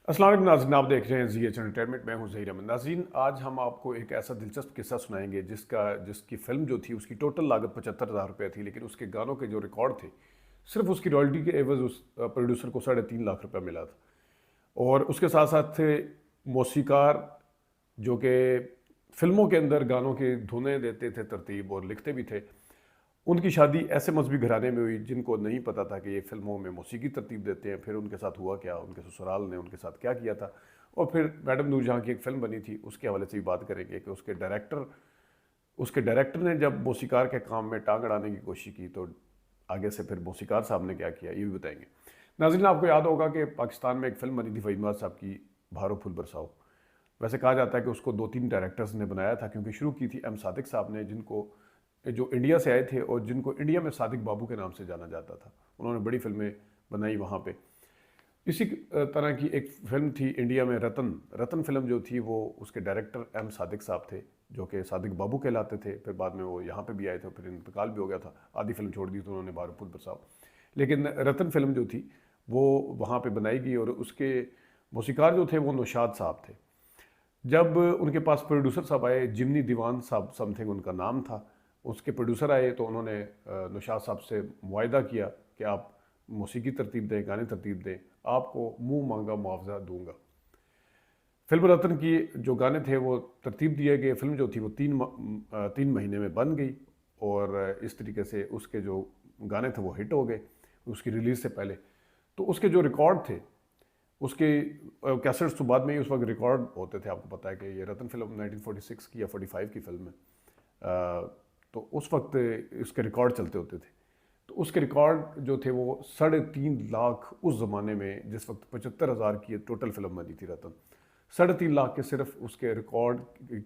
السلام علیکم ناظرین، آپ دیکھ رہے ہیں زی ایچ انٹرٹینمنٹ، میں ہوں ظہیر احمد۔ ناظرین، آج ہم آپ کو ایک ایسا دلچسپ قصہ سنائیں گے جس کی فلم جو تھی اس کی ٹوٹل لاگت 75,000 روپے تھی، لیکن اس کے گانوں کے جو ریکارڈ تھے صرف اس کی رائلٹی کے عوض اس پروڈیوسر کو 3.5 لاکھ روپے ملا تھا۔ اور اس کے ساتھ ساتھ تھے موسیقار جو کہ فلموں کے اندر گانوں کی دھنیں دیتے تھے ترتیب اور لکھتے بھی تھے۔ ان کی شادی ایسے مذہبی گھرانے میں ہوئی جن کو نہیں پتہ تھا کہ یہ فلموں میں موسیقی ترتیب دیتے ہیں۔ پھر ان کے ساتھ ہوا کیا، ان کے سسرال نے ان کے ساتھ کیا کیا تھا، اور پھر میڈم نور جہاں کی ایک فلم بنی تھی اس کے حوالے سے بھی بات کریں گے کہ اس کے ڈائریکٹر نے جب موسیقار کے کام میں ٹانگ اڑانے کی کوشش کی تو آگے سے پھر موسیقار صاحب نے کیا کیا، یہ بھی بتائیں گے۔ ناظرین، آپ کو یاد ہوگا کہ پاکستان میں ایک فلم بنی تھی فہیم مراد صاحب کی، بہارو پھول برساؤ۔ ویسے کہا جاتا ہے کہ اس کو 2-3 ڈائریکٹرز نے بنایا تھا، کیونکہ شروع کی تھی ایم صادق صاحب نے، جو انڈیا سے آئے تھے اور جن کو انڈیا میں صادق بابو کے نام سے جانا جاتا تھا۔ انہوں نے بڑی فلمیں بنائی وہاں پہ۔ اسی طرح کی ایک فلم تھی انڈیا میں، رتن فلم جو تھی، وہ اس کے ڈائریکٹر ایم صادق صاحب تھے جو کہ صادق بابو کہلاتے تھے۔ پھر بعد میں وہ یہاں پہ بھی آئے تھے، پھر انتقال بھی ہو گیا تھا، آدھی فلم چھوڑ دی تو انہوں نے بہارو پھول برساؤ۔ لیکن رتن فلم جو تھی وہ وہاں پہ بنائی گئی، اور اس کے موسیقار جو تھے وہ نوشاد صاحب تھے۔ جب ان کے پاس پروڈیوسر صاحب آئے، جمنی دیوان صاحب سم تھنگ ان کا نام تھا، اس کے پروڈیوسر آئے تو انہوں نے نوشاد صاحب سے معاہدہ کیا کہ آپ موسیقی ترتیب دیں، گانے ترتیب دیں، آپ کو منہ مانگا معاوضہ دوں گا۔ فلم رتن کی جو گانے تھے وہ ترتیب دیے گئے۔ فلم جو تھی وہ 3 مہینے میں بن گئی، اور اس طریقے سے اس کے جو گانے تھے وہ ہٹ ہو گئے اس کی ریلیز سے پہلے۔ تو اس کے جو ریکارڈ تھے، اس کے کیسٹس تو بعد میں ہی اس وقت ریکارڈ ہوتے تھے۔ آپ کو پتہ ہے کہ یہ رتن فلم 1946 کی یا 45 کی فلم ہے، تو اس وقت اس کے ریکارڈ چلتے ہوتے تھے۔ تو اس کے ریکارڈ جو تھے وہ 3.5 لاکھ اس زمانے میں، جس وقت 75,000 کی ٹوٹل فلم بنی تھی رتن، 3.5 لاکھ کے صرف اس کے ریکارڈ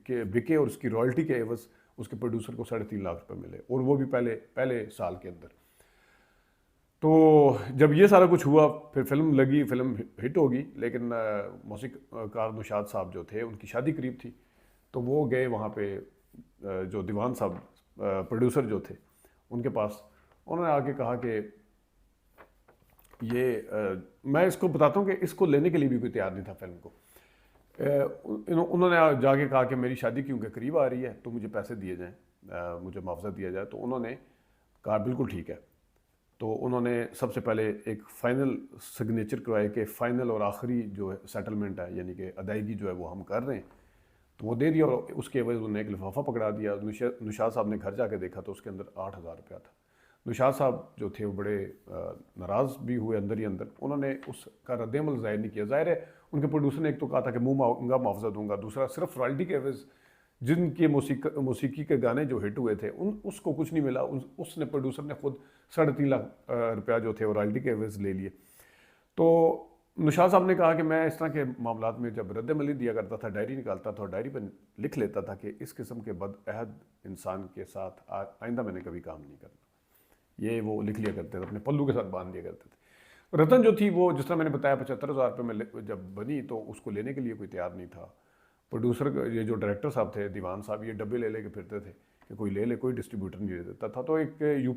کے بکے، اور اس کی رائلٹی کے عوض اس کے پروڈیوسر کو 3.5 لاکھ روپے ملے، اور وہ بھی پہلے سال کے اندر۔ تو جب یہ سارا کچھ ہوا، پھر فلم لگی، فلم ہٹ ہوگی، لیکن موسیقار نوشاد صاحب جو تھے ان کی شادی قریب تھی، تو وہ گئے وہاں پہ جو دیوان صاحب پروڈیوسر جو تھے ان کے پاس۔ انہوں نے آ کے کہا کہ میں اس کو بتاتا ہوں کہ اس کو لینے کے لیے بھی کوئی تیار نہیں تھا فلم کو۔ انہوں نے جا کے کہا کہ میری شادی کیونکہ قریب آ رہی ہے تو مجھے پیسے دیے جائیں، مجھے معاوضہ دیا جائے۔ تو انہوں نے کہا بالکل ٹھیک ہے۔ تو انہوں نے سب سے پہلے ایک فائنل سگنیچر کروایا کہ فائنل اور آخری جو سیٹلمنٹ ہے، یعنی کہ ادائیگی جو ہے وہ ہم کر رہے ہیں، تو وہ دے دیا، اور اس کے عوض انہوں نے ایک لفافہ پکڑا دیا۔ نوشاد صاحب نے گھر جا کے دیکھا تو اس کے اندر 8,000 روپیہ تھا۔ نوشاد صاحب جو تھے وہ بڑے ناراض بھی ہوئے اندر ہی اندر۔ انہوں نے اس کا رد عمل ظاہر نہیں کیا۔ ظاہر ہے ان کے پروڈیوسر نے ایک تو کہا تھا کہ منہ مانگا معاوضہ دوں گا، دوسرا صرف رائلٹی کے عوض جن کے موسیقی کے گانے جو ہٹ ہوئے تھے اس کو کچھ نہیں ملا۔ اس نے پروڈیوسر نے خود 3.5 لاکھ روپیہ جو تھے وہ رائلٹی کے عوض لے لیے۔ تو نوشاد صاحب نے کہا کہ میں اس طرح کے معاملات میں جب رد عمل دیا کرتا تھا، ڈائری نکالتا تھا اور ڈائری پہ لکھ لیتا تھا کہ اس قسم کے بد عہد انسان کے ساتھ آئندہ میں نے کبھی کام نہیں کرنا۔ یہ وہ لکھ لیا کرتے تھے، اپنے پلو کے ساتھ باندھ دیا کرتے تھے۔ رتن جو تھی وہ جس طرح میں نے بتایا 75,000 روپے میں جب بنی تو اس کو لینے کے لیے کوئی تیار نہیں تھا۔ پروڈیوسر یہ جو ڈائریکٹر صاحب تھے دیوان صاحب، یہ ڈبے لے کے پھرتے تھے کہ کوئی لے لے، کوئی ڈسٹریبیوٹر نہیں دے دیتا تھا۔ تو ایک یو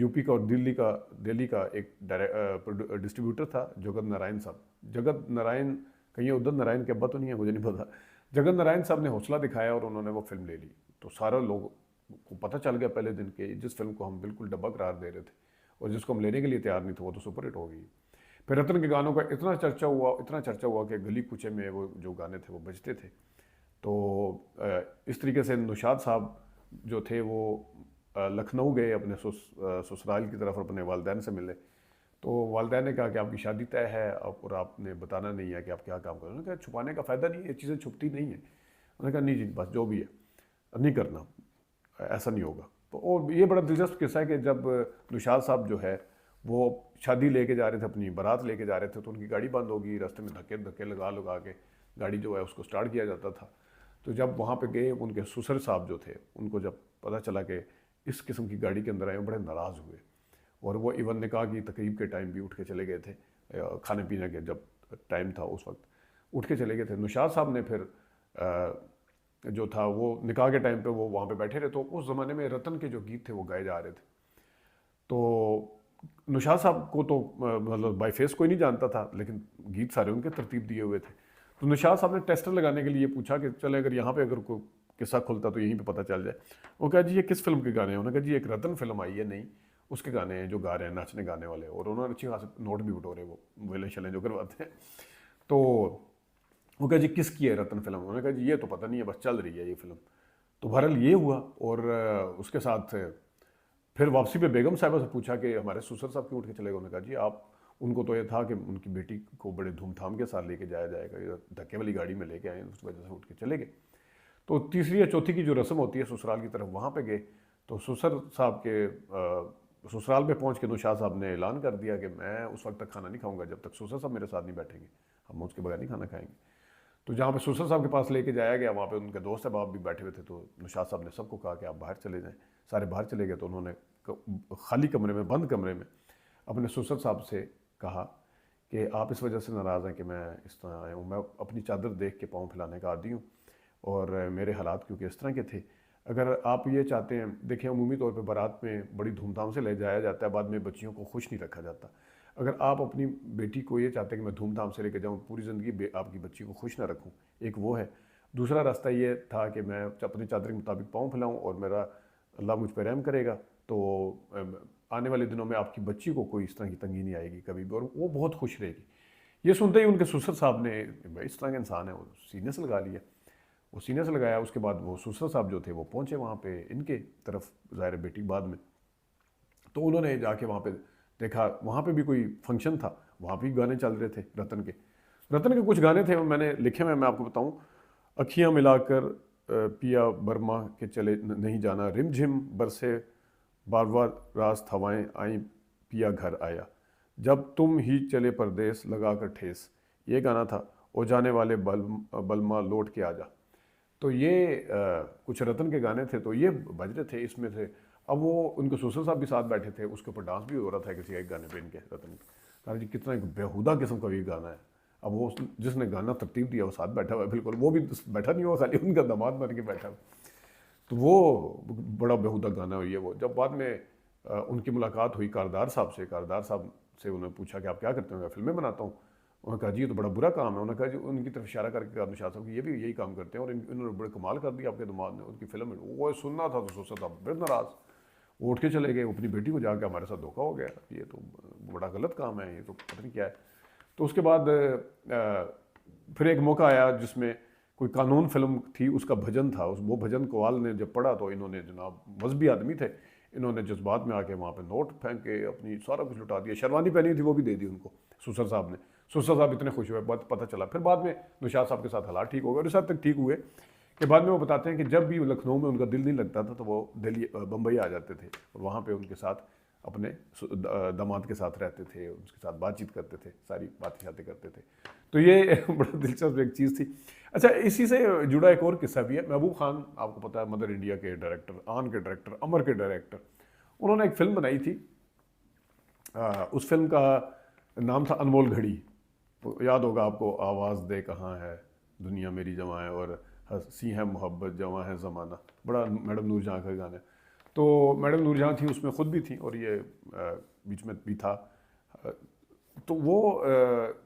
پی کا اور دلی کا ایک ڈسٹریبیوٹر تھا، جگت نارائن صاحب۔ جگت نارائن کہیں ادھر نارائن کے ابا تو نہیں ہے، مجھے نہیں پتا۔ جگت نارائن صاحب نے حوصلہ دکھایا اور انہوں نے وہ فلم لے لی۔ تو سارے لوگ کو پتہ چل گیا پہلے دن کہ جس فلم کو ہم بالکل ڈبہ قرار دے رہے تھے اور جس کو ہم لینے کے لیے تیار نہیں تھے وہ تو سپر ہٹ ہو گئی۔ پھر رتن کے گانوں کا اتنا چرچا ہوا کہ گلی کوچے میں وہ جو گانے تھے وہ بجتے تھے۔ تو اس طریقے سے نوشاد صاحب جو تھے وہ لکھنؤ گئے اپنے سسرال کی طرف اور اپنے والدین سے ملے۔ تو والدین نے کہا کہ آپ کی شادی طے ہے اور آپ نے بتانا نہیں ہے کہ آپ کیا کام کریں۔ انہوں نے کہا چھپانے کا فائدہ نہیں ہے، یہ چیزیں چھپتی نہیں ہیں۔ انہوں نے کہا نہیں جی بس جو بھی ہے نہیں کرنا، ایسا نہیں ہوگا۔ تو اور یہ بڑا دلچسپ قصہ ہے کہ جب نوشاد صاحب جو ہے وہ شادی لے کے جا رہے تھے، اپنی بارات لے کے جا رہے تھے، تو ان کی گاڑی بند ہوگی، راستے میں دھکے لگا کے گاڑی جو ہے اس کو سٹارٹ کیا جاتا تھا۔ تو جب وہاں پہ گئے ان کے سسر صاحب جو تھے، ان کو جب پتہ چلا کہ اس قسم کی گاڑی کے اندر آئے، وہ بڑے ناراض ہوئے، اور وہ ایون نکاح کی تقریب کے ٹائم بھی اٹھ کے چلے گئے تھے، کھانے پینے کے جب ٹائم تھا اس وقت اٹھ کے چلے گئے تھے۔ نوشاد صاحب نے پھر جو تھا وہ نکاح کے ٹائم پہ وہ وہاں پہ بیٹھے رہے، تو اس زمانے میں رتن کے جو گیت تھے وہ گائے جا رہے تھے۔ تو نوشاد صاحب کو تو مطلب بائی فیس کوئی نہیں جانتا تھا، لیکن گیت سارے ان کے ترتیب دیے ہوئے تھے. تو نوشاد صاحب نے ٹیسٹر لگانے کے لیے پوچھا کہ چلے اگر یہاں پہ اگر کوئی قصہ کھلتا تو یہیں پہ پتہ چل جائے. وہ کہا جی یہ کس فلم کے گانے ہیں؟ انہوں نے کہا جی ایک رتن فلم آئی ہے نہیں، اس کے گانے ہیں جو گا رہے ہیں ناچنے گانے والے. اور انہوں نے اچھی خاص نوٹ بھی بٹورے وہ ویلے شلیں جو کرواتے ہیں. تو وہ کہا جی کس کی ہے رتن فلم؟ انہوں نے کہا جی یہ تو پتہ نہیں ہے، بس چل رہی ہے یہ فلم. تو بہرحال یہ ہوا. اور اس کے ساتھ پھر واپسی پہ بیگم صاحبہ سے پوچھا کہ ہمارے سسر صاحب کیوں اٹھ کے چلے گئے؟ انہوں نے کہا جی آپ ان کو تو یہ تھا کہ ان کی بیٹی کو بڑے دھوم دھام کے ساتھ لے کے جایا جائے گا، یہ دھکے والی گاڑی میں لے کے آئے ہیں، اس وجہ سے اٹھ کے چلے گئے. تو تیسری یا چوتھی کی جو رسم ہوتی ہے سسرال کی طرف، وہاں پہ گئے تو سسر صاحب کے سسرال پہ پہنچ کے نوشاد صاحب نے اعلان کر دیا کہ میں اس وقت تک کھانا نہیں کھاؤں گا جب تک سسر صاحب میرے ساتھ نہیں بیٹھیں گے، ہم اس کے بغیر نہیں کھانا کھائیں گے. تو جہاں پہ سسر صاحب کے پاس لے کے جایا گیا وہاں پہ ان کے دوست احباب بھی بیٹھے ہوئے تھے. تو نوشاد صاحب نے سب کو کہا کہ آپ باہر چلے جائیں. سارے باہر چلے گئے. تو انہوں نے خالی کمرے میں، بند کمرے میں اپنے سسر صاحب سے کہا کہ آپ اس وجہ سے ناراض ہیں کہ میں اس طرح آیا ہوں، میں اپنی چادر دیکھ کے پاؤں پھیلانے کا عادی ہوں اور میرے حالات کیونکہ اس طرح کے تھے. اگر آپ یہ چاہتے ہیں، دیکھیں عمومی طور پہ بارات میں بڑی دھوم دھام سے لے جایا جاتا ہے، بعد میں بچیوں کو خوش نہیں رکھا جاتا. اگر آپ اپنی بیٹی کو یہ چاہتے ہیں کہ میں دھوم دھام سے لے کے جاؤں، پوری زندگی آپ کی بچی کو خوش نہ رکھوں، ایک وہ ہے. دوسرا راستہ یہ تھا کہ میں اپنی چادر کے مطابق پاؤں پھیلاؤں اور میرا اللہ مجھ پہ رحم کرے گا تو آنے والے دنوں میں آپ کی بچی کو کوئی اس طرح کی تنگی نہیں آئے گی کبھی بھی، اور وہ بہت خوش رہے گی. یہ سنتے ہی ان کے سسر صاحب نے، اس طرح کا انسان ہے وہ سینے سے لگا لیا. وہ سینے سے لگایا. اس کے بعد وہ سسر صاحب جو تھے وہ پہنچے وہاں پہ ان کے طرف، ظاہر بیٹی بعد میں. تو انہوں نے جا کے وہاں پہ دیکھا، وہاں پہ بھی کوئی فنکشن تھا، وہاں بھی گانے چل رہے تھے رتن کے. رتن کے کچھ گانے تھے میں نے لکھے ہوئے، میں آپ کو بتاؤں. اکھیاں ملا کر پیا برما کے چلے نہیں جانا، رم جھم برسے بار بار راست ہوائیں آئیں پیا گھر آیا، جب تم ہی چلے پردیس لگا کر ٹھیس، یہ گانا تھا. او جانے والے بلما لوٹ کے آ جا. تو یہ کچھ رتن کے گانے تھے، تو یہ بج رہے تھے اس میں سے. اب وہ ان کے سسر صاحب بھی ساتھ بیٹھے تھے، اس کے اوپر ڈانس بھی ہو رہا تھا کسی ایک گانے پہ ان کے رتن کے. کہا جی کتنا ایک بیہودہ قسم کا یہ گانا ہے. اب وہ جس نے گانا ترتیب دیا وہ ساتھ بیٹھا ہوا ہے، بالکل وہ بھی بیٹھا نہیں ہوا، خالی ان کا داماد بن کے بیٹھا ہوا. تو وہ بڑا بیہودہ گانا ہوئی ہے وہ. جب بعد میں ان کی ملاقات ہوئی کاردار صاحب سے، کاردار صاحب سے انہوں نے پوچھا کہ آپ کیا کرتے ہیں؟ میں فلمیں بناتا ہوں. انہوں نے کہا جی یہ تو بڑا برا کام ہے. انہوں نے کہا جی ان کی طرف اشارہ کر کے کہا نوشاد صاحب کہ یہ بھی یہی کام کرتے ہیں، اور انہوں نے بڑے کمال کر دیا آپ کے دماغ نے ان کی فلم میں. وہ سننا تھا تو سوچا تھا بڑے ناراض، وہ اٹھ کے چلے گئے. اپنی بیٹی کو جا کے ہمارے ساتھ دھوکہ ہو گیا، یہ تو بڑا غلط کام ہے، یہ تو پتہ نہیں کیا ہے. تو اس کے بعد پھر ایک موقع آیا جس میں کوئی قانون فلم تھی، اس کا بھجن تھا. وہ بھجن قوال نے جب پڑھا تو انہوں نے، جناب مذہبی آدمی تھے، انہوں نے جذبات میں آ کے وہاں پہ نوٹ پھینک کے اپنی سارا کچھ لٹا دیا. شیروانی پہنی تھی وہ بھی دے دی ان کو سسر صاحب نے. سسر صاحب اتنے خوش ہوئے، بات پتہ چلا. پھر بعد میں نوشاد صاحب کے ساتھ حالات ٹھیک ہو گئے، اور اس حد تک ٹھیک ہوئے کہ بعد میں وہ بتاتے ہیں کہ جب بھی لکھنؤ میں ان کا دل نہیں لگتا تھا تو وہ دلی بمبئی آ جاتے تھے، اور وہاں پہ ان کے ساتھ اپنے داماد کے ساتھ رہتے تھے، ان کے ساتھ بات چیت کرتے تھے، ساری باتیں شاتیں کرتے تھے. تو یہ بڑا دلچسپ ایک چیز تھی. اچھا اسی سے جڑا ایک اور قصہ بھی ہے. محبوب خان آپ کو پتہ ہے مدر انڈیا کے ڈائریکٹر، آن کے ڈائریکٹر، امر کے ڈائریکٹر، انہوں نے ایک فلم بنائی تھی. اس فلم کا نام تھا انمول گھڑی. یاد ہوگا آپ کو، آواز دے کہاں ہے دنیا میری جواں ہے، اور ہنسی ہے محبت جواں ہے زمانہ. بڑا میڈم نور جہاں کا گانا ہے. تو میڈم نور جہاں تھی اس میں خود بھی تھی، اور یہ بیچ میں بھی تھا. تو وہ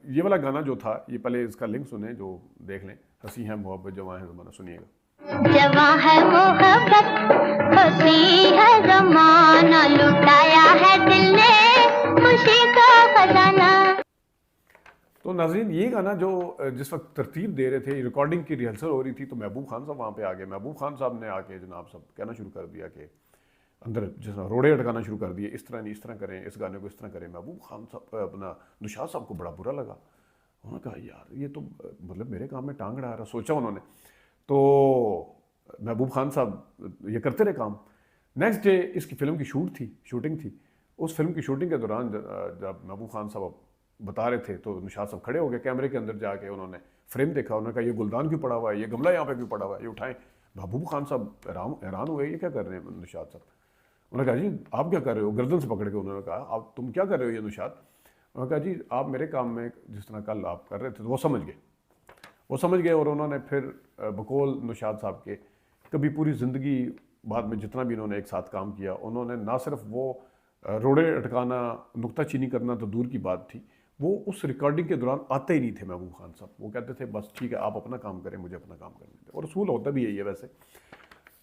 یہ والا گانا جو تھا، یہ پہلے اس کا لنک سنیں جو دیکھ لیں. ہنسی ہے محبت جواں ہے زمانہ، سنیے گا. جواں ہے محبت ہنسی ہے زمانہ، لٹایا ہے دل نے خوشی کا خزانہ. تو ناظرین یہ گانا جو جس وقت ترتیب دے رہے تھے، ریکارڈنگ کی ریہرسل ہو رہی تھی، تو محبوب خان صاحب وہاں پہ آ گئے. محبوب خان صاحب نے آ کے جناب سب کہنا شروع کر دیا کہ اندر جس طرح روڑے اٹکانا شروع کر دیے، اس طرح نہیں، اس طرح کریں، اس گانے کو اس طرح کریں. محبوب خان صاحب اپنا نوشاد صاحب کو بڑا برا لگا. انہوں نے کہا یار یہ تو مطلب میرے کام میں ٹانگ اڑا رہا. سوچا انہوں نے. تو محبوب خان صاحب یہ کرتے رہے کام. نیکسٹ ڈے اس کی فلم کی شوٹنگ تھی. اس فلم کی شوٹنگ کے دوران جب محبوب خان صاحب بتا رہے تھے تو نوشاد صاحب کھڑے ہو گئے کیمرے کے اندر جا کے. انہوں نے فریم دیکھا، انہوں نے کہا یہ گلدان کیوں پڑا ہوا ہے، یہ گملہ یہاں پہ کیوں پڑا ہوا ہے، یہ اٹھائیں. محبوب خان صاحب حیران ہوئے، یہ کیا کر رہے ہیں نوشاد صاحب. انہوں نے کہا جی آپ کیا کر رہے ہو، گردن سے پکڑ کے انہوں نے کہا آپ تم کیا کر رہے ہو یہ نوشاد. انہوں نے کہا جی آپ میرے کام میں جس طرح کل آپ کر رہے تھے. تو وہ سمجھ گئے اور انہوں نے پھر بقول نوشاد صاحب کے کبھی پوری زندگی بعد میں جتنا بھی انہوں نے ایک ساتھ کام کیا، انہوں نے نہ صرف وہ روڑے اٹکانا, نکتہ چینی کرنا تو دور کی بات تھی, وہ اس ریکارڈنگ کے دوران آتے ہی نہیں تھے محبوب خان صاحب. وہ کہتے تھے بس ٹھیک ہے آپ اپنا کام کریں, مجھے اپنا کام کرنے دیں, اور اصول ہوتا بھی یہی ہے ویسے.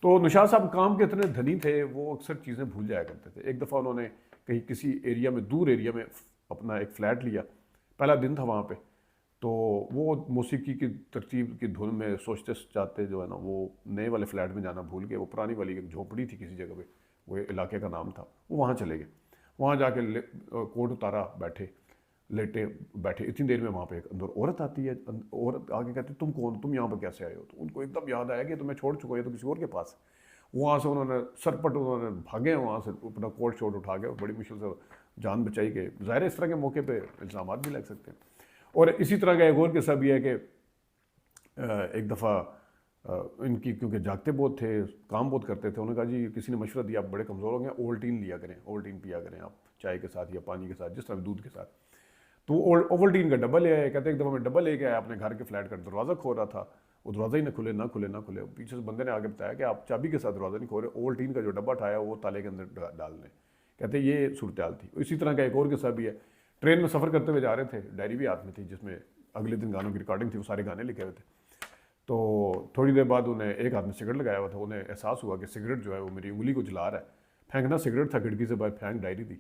تو نشاط صاحب کام کے اتنے دھنی تھے, وہ اکثر چیزیں بھول جایا کرتے تھے. ایک دفعہ انہوں نے کہیں کسی ایریا میں, دور ایریا میں اپنا ایک فلیٹ لیا, پہلا دن تھا وہاں پہ, تو وہ موسیقی کی ترتیب کی دھن میں سوچتے چاہتے جو ہے نا وہ نئے والے فلیٹ میں جانا بھول گئے. وہ پرانی والی ایک جھونپڑی تھی کسی جگہ پہ, وہ علاقے کا نام تھا, وہ وہاں چلے گئے. وہاں جا کے کوٹ اتارا, بیٹھے لیٹے بیٹھے, اتنی دیر میں وہاں پہ ایک اندر عورت آتی ہے. عورت آگے کہتی تم کون, تم یہاں پہ کیسے آئے ہو؟ تو ان کو ایک دم یاد آیا کہ تو میں چھوڑ چکا ہوں, یہ تو کسی اور کے پاس. وہاں سے انہوں نے سرپٹ انہوں نے بھاگے, وہاں سے اپنا کوٹ شوٹ اٹھا کے بڑی مشکل سے جان بچائی. کہ ظاہر ہے اس طرح کے موقع پہ الزامات بھی لگ سکتے ہیں. اور اسی طرح کا ایک اور قصہ بھی ہے کہ ایک دفعہ ان کی کیونکہ جاگتے بہت تھے, کام بہت کرتے تھے, انہوں نے کہا جی کسی نے مشورہ دیا آپ بڑے کمزور ہو گئے, اوولٹین لیا کریں, اوولٹین پیا کریں آپ چائے کے ساتھ یا پانی کے ساتھ, جس طرح دودھ کے ساتھ. تو اوولٹین کا ڈبہ لے آئے. کہتے ایک دفعہ میں ڈبہ لے کے آیا, اپنے گھر کے فلیٹ کا دروازہ کھول رہا تھا, وہ دروازہ ہی نہ کھلے نہ کھلے نہ کھلے. پیچھے سے بندے نے آگے بتایا کہ آپ چابی کے ساتھ دروازہ نہیں کھول رہے, اوولٹین کا جو ڈبہ اٹھایا وہ تالے کے اندر ڈال لیں. کہتے یہ صورتحال تھی. اسی طرح کا ایک اور قصہ بھی ہے, ٹرین میں سفر کرتے ہوئے جا رہے تھے, ڈائری بھی ہاتھ میں تھی جس میں اگلے دن گانوں کی ریکارڈنگ تھی, وہ سارے گانے لکھے ہوئے تھے. تو تھوڑی دیر بعد انہیں ایک ہاتھ میں سگریٹ لگایا ہوا تھا, انہیں احساس ہوا کہ سگریٹ جو ہے وہ میری انگلی کو جلا رہا ہے. پھینکنا سگریٹ تھا, کھڑکی سے باہر پھینک ڈائری تھی.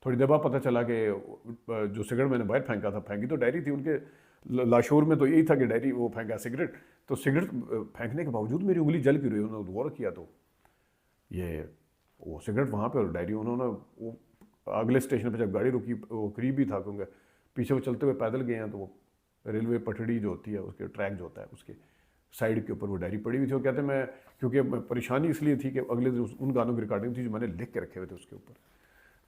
تھوڑی دیر بعد پتہ چلا کہ جو سگریٹ میں نے باہر پھینکا تھا, پھینکی تو ڈائری تھی, ان کے لاشعور میں تو یہی تھا کہ ڈائری وہ پھینکا سگریٹ. تو سگریٹ پھینکنے کے باوجود میری انگلی جل کیوں رہی, انہوں نے غور کیا تو یہ وہ سگریٹ وہاں پہ اور ڈائری. انہوں نے وہ اگلے اسٹیشن پہ جب گاڑی رکی, وہ قریب ہی تھا کیونکہ پیچھے وہ چلتے ہوئے پیدل گئے ہیں, تو وہ ریلوے پٹڑی جو ہوتی ہے اس کے ٹریک جو ہوتا ہے اس کے سائڈ کے اوپر وہ ڈائری پڑی ہوئی تھی. وہ کہتے ہیں میں کیونکہ پریشانی اس لیے تھی کہ اگلے دن ان گانوں کی ریکارڈنگ تھی جو میں نے لکھ کے رکھے ہوئے تھے اس کے اوپر.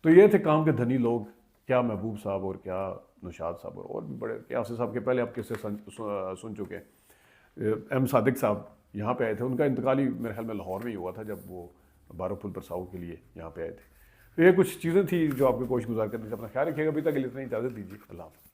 تو یہ تھے کام کے دھنی لوگ, کیا محبوب صاحب اور کیا نشاط صاحب اور بھی بڑے, کیا آصف صاحب کے پہلے آپ کس سے سن چکے ہیں. ایم صادق صاحب یہاں پہ آئے تھے, ان کا انتقال ہی میرے خیال میں لاہور میں ہی ہوا تھا جب وہ بارہ پھول پرساؤ کے لیے یہاں پہ آئے تھے. تو یہ کچھ چیزیں تھیں جو آپ کو کوشش گزار کرنی تھی. اپنا خیال رکھیے گا, ابھی تک کے لیے اتنا ہی اجازت دیجیے. اللہ حافظ.